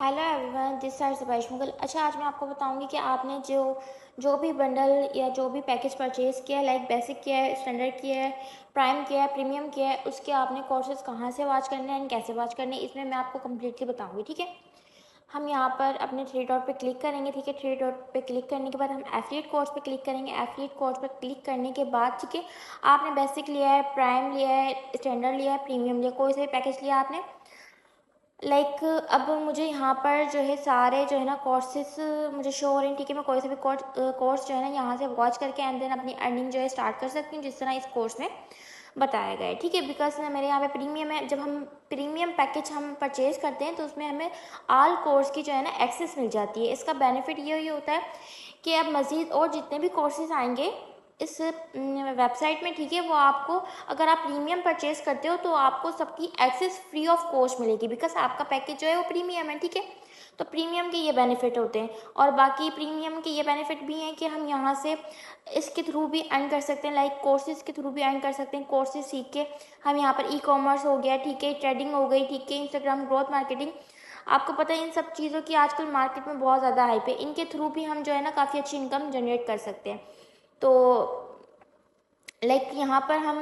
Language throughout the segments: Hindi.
Hello everyone, this side Sabaish Mughal. अच्छा, आज मैं आपको बताऊंगी कि आपने जो भी बंडल या जो भी पैकेज परचेज़ किया है, लाइक बेसिक किया है, स्टैंडर्ड किया है, प्राइम किया है, प्रीमियम किया है, उसके आपने कोर्सेज कहाँ से वॉच करने हैं एंड कैसे वॉच करने हैं, इसमें मैं आपको कम्प्लीटली बताऊंगी। ठीक है, हम यहाँ पर अपने थ्री डॉट पे क्लिक करेंगे। ठीक है, थ्री डॉट पे क्लिक करने के बाद हम एफिलिएट कोर्स पे क्लिक करेंगे। एफिलिएट कोर्स पे क्लिक करने के बाद ठीक है, आपने बेसिक लिया है, प्राइम लिया है, स्टैंडर्ड लिया है, प्रीमियम लिया, कोई सा भी पैकेज लिया आपने, लाइक अब मुझे यहाँ पर जो है सारे जो है ना कोर्सेस मुझे शो हो रहे हैं। ठीक है, मैं कोई सा भी कोर्स जो है ना यहाँ से वॉच करके एंड देन अपनी अर्निंग जो है स्टार्ट कर सकती हूँ, जिस तरह इस कोर्स में बताया गया है। ठीक है, बिकॉज मेरे यहाँ पे प्रीमियम है। जब हम प्रीमियम पैकेज हम परचेज करते हैं तो उसमें हमें ऑल कोर्स की जो है ना एक्सेस मिल जाती है। इसका बेनिफिट ये होता है कि अब मज़ीद और जितने भी कोर्सेज आएंगे इस वेबसाइट में, ठीक है, वो आपको, अगर आप प्रीमियम परचेज करते हो तो आपको सबकी एक्सेस फ्री ऑफ कॉस्ट मिलेगी, बिकॉज आपका पैकेज जो है वो प्रीमियम है। ठीक है, तो प्रीमियम के ये बेनिफिट होते हैं। और बाकी प्रीमियम के ये बेनिफिट भी हैं कि हम यहाँ से इसके थ्रू भी अर्न कर सकते हैं, लाइक कोर्सेज के थ्रू भी अर्न कर सकते हैं। कोर्सेज सीख के हम यहाँ पर ई कॉमर्स हो गया, ठीक है, ट्रेडिंग हो गई, ठीक है, इंस्टाग्राम ग्रोथ मार्केटिंग, आपको पता है इन सब चीज़ों की आजकल मार्केट में बहुत ज़्यादा हाइप है। इनके थ्रू भी हम जो है ना काफ़ी अच्छी इनकम जनरेट कर सकते हैं। तो लाइक यहाँ पर हम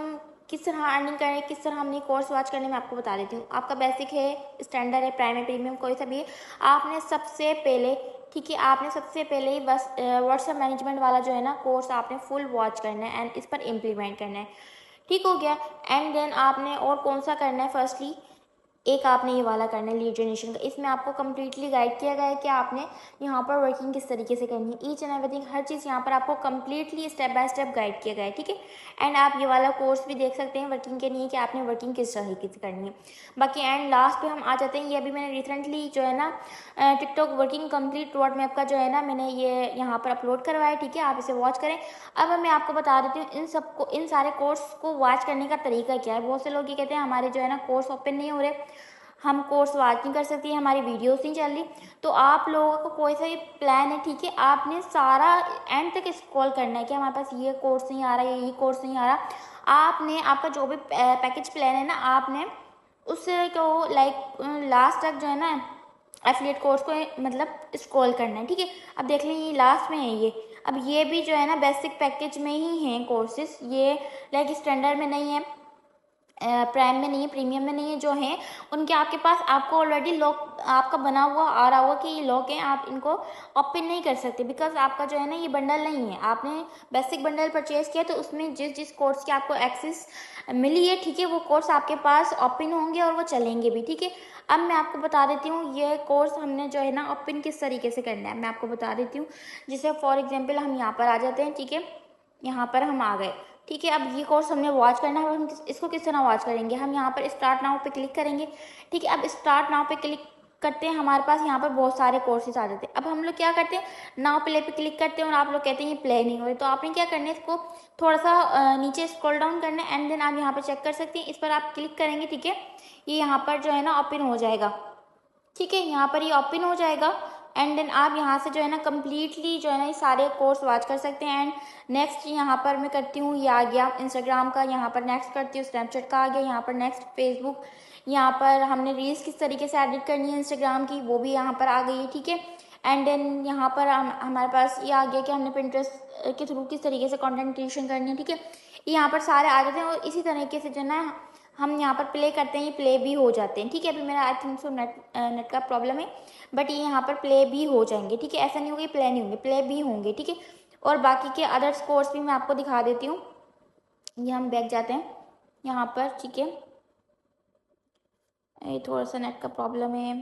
किस तरह अर्निंग करें, किस तरह हमने कोर्स वॉच करने में आपको बता देती हूँ। आपका बेसिक है, स्टैंडर्ड है, प्राइम है, प्रीमियम, कोई सा भी है, आपने सबसे पहले, ठीक है, आपने सबसे पहले ही बस व्हाट्सएप मैनेजमेंट वाला जो है ना कोर्स आपने फुल वॉच करना है एंड इस पर इम्प्लीमेंट करना है। ठीक हो गया। एंड देन आपने और कौन सा करना है, फर्स्टली एक आपने ये वाला करना है लीड जनरेशन का। इसमें आपको कम्प्लीटली गाइड किया गया है कि आपने यहाँ पर वर्किंग किस तरीके से करनी है। ईच एंड एवरीथिंग, हर चीज़ यहाँ पर आपको completely step by step guide किया गया है। ठीक है, एंड आप ये वाला कोर्स भी देख सकते हैं वर्किंग के लिए कि आपने वर्किंग किस तरीके से करनी है। बाकी एंड लास्ट पे हम आ जाते हैं, ये अभी मैंने रिसेंटली जो है ना TikTok working complete road map का जो है ना मैंने ये यहाँ पर अपलोड करवाया है। ठीक है, आप इसे वॉच करें। अब मैं आपको बता देती हूँ इन सारे कोर्स को वॉच करने का तरीका क्या है। बहुत से लोग ये कहते हैं हमारे जो है ना कोर्स ओपन नहीं हो रहे, हम कोर्स वॉच नहीं कर सकती, हमारी वीडियोस नहीं चल रही। तो आप लोगों को कोई सा भी प्लान है, ठीक है, आपने सारा एंड तक स्क्रॉल करना है कि हमारे पास ये कोर्स नहीं आ रहा, ये कोर्स नहीं आ रहा। आपने आपका जो भी पैकेज प्लान है ना, आपने उसको लाइक लास्ट तक जो है ना एफिलिएट कोर्स को मतलब स्क्रॉल करना है। ठीक है, अब देख लें ये लास्ट में है ये। अब ये भी जो है ना बेसिक पैकेज में ही हैं कोर्सेज, ये लाइक स्टैंडर्ड में नहीं है, प्राइम में नहीं है, प्रीमियम में नहीं है। जो हैं उनके आपके पास आपको ऑलरेडी लॉक आपका बना हुआ आ रहा होगा कि ये लॉक है, आप इनको ओपन नहीं कर सकते, बिकॉज आपका जो है ना ये बंडल नहीं है। आपने बेसिक बंडल परचेज किया तो उसमें जिस जिस कोर्स की आपको एक्सेस मिली है, ठीक है, वो कोर्स आपके पास ओपन होंगे और वो चलेंगे भी। ठीक है, अब मैं आपको बता देती हूँ ये कोर्स हमने जो है ना ओपन किस तरीके से करना है, मैं आपको बता देती हूँ। जैसे फॉर एग्जाम्पल हम यहाँ पर आ जाते हैं। ठीक है, यहाँ पर हम आ गए। ठीक है, अब ये कोर्स हमने वॉच करना है और हम इसको किस तरह वॉच करेंगे, हम यहाँ पर स्टार्ट नाउ पे क्लिक करेंगे। ठीक है, अब स्टार्ट नाउ पे क्लिक करते हैं, हमारे पास यहाँ पर बहुत सारे कोर्सेज आ जाते हैं। अब हम लोग क्या करते हैं, नाउ प्ले पे क्लिक करते हैं और आप लोग कहते हैं ये प्ले नहीं हो रही, तो आपने क्या करना है, इसको थोड़ा सा नीचे स्क्रॉल डाउन करना है एंड देन आप यहाँ पर चेक कर सकते हैं। इस पर आप क्लिक करेंगे, ठीक है, ये यहाँ पर जो है ना ओपन हो जाएगा। ठीक है, यहाँ पर ये ओपन हो जाएगा एंड देन आप यहाँ से जो है ना कम्प्लीटली जो है ना ये सारे कोर्स वॉच कर सकते हैं। एंड नेक्स्ट यहाँ पर मैं करती हूँ, ये आ गया इंस्टाग्राम का, यहाँ पर नेक्स्ट करती हूँ स्नैपचैट का आ गया, यहाँ पर नेक्स्ट फेसबुक, यहाँ पर हमने रील्स किस तरीके से एडिट करनी है इंस्टाग्राम की वो भी यहाँ पर आ गई है। ठीक है, एंड देन यहाँ पर हमारे पास ये आ गया कि हमने पिंटरेस्ट के थ्रू किस तरीके से कॉन्टेंट क्रिएशन करनी है। ठीक है, यहाँ पर सारे आ जाते हैं और इसी तरीके से जो है ना हम यहाँ पर प्ले करते हैं, ये प्ले भी हो जाते हैं। ठीक है, अभी मेरा आई थिंक सो नेट का प्रॉब्लम है, बट ये यहाँ पर प्ले भी हो जाएंगे। ठीक है, ऐसा नहीं होगा प्ले नहीं होंगे, प्ले भी होंगे। ठीक है, और बाकी के अदर्स कोर्स भी मैं आपको दिखा देती हूँ। ये हम बैक जाते हैं यहाँ पर। ठीक है, ये थोड़ा सा नेट का प्रॉब्लम है,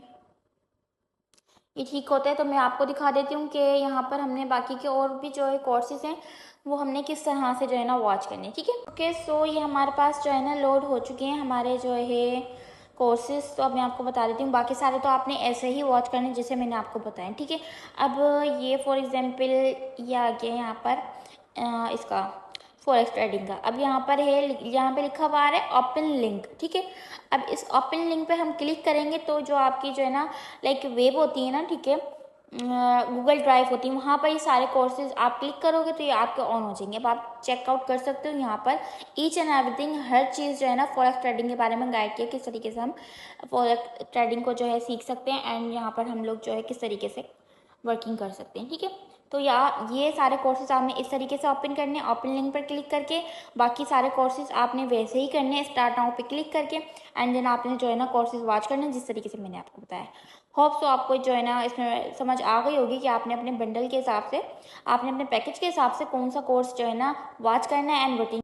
ये ठीक होता है तो मैं आपको दिखा देती हूँ कि यहाँ पर हमने बाकी के और भी जो है कोर्सेज हैं वो हमने किस तरह से जो है ना वॉच करने। ठीक है, ओके, सो ये हमारे पास जो है ना लोड हो चुके हैं हमारे जो है कोर्सेज। तो अब मैं आपको बता देती हूँ, बाकी सारे तो आपने ऐसे ही वॉच करने जैसे मैंने आपको बताया। ठीक है, अब ये फॉर एग्जांपल ये आ गया यहाँ पर इसका फॉरेक्स ट्रेडिंग का। अब यहाँ पर है, यहाँ पे लिखा हुआ आ रहा है ओपन लिंक। ठीक है, अब इस ओपन लिंक पे हम क्लिक करेंगे तो जो आपकी जो है ना लाइक वेब होती है ना, ठीक है, गूगल ड्राइव होती है, वहाँ पर ये सारे कोर्सेज आप क्लिक करोगे तो ये आपके ऑन हो जाएंगे। अब आप चेकआउट कर सकते हो यहाँ पर ईच एंड एवरीथिंग, हर चीज़ जो है ना फॉरेक्स ट्रेडिंग के बारे में गाइड किया, किस तरीके से हम फॉरेक्स ट्रेडिंग को जो है सीख सकते हैं एंड यहाँ पर हम लोग जो है किस तरीके से वर्किंग कर सकते हैं। ठीक है, तो ये सारे कोर्सेज आपने इस तरीके से ओपन करने हैं, ओपन लिंक पर क्लिक करके। बाकी सारे कोर्सेज आपने वैसे ही करने हैं, स्टार्ट नाउ पे क्लिक करके, एंड देन आपने जो है ना कोर्सेज वॉच करने हैं जिस तरीके से मैंने आपको बताया। होप सो आपको जो है ना इसमें समझ आ गई होगी कि आपने अपने बंडल के हिसाब से, आपने अपने पैकेज के हिसाब से कौन सा कोर्स जो है ना वॉच करना है एंड वर्किंग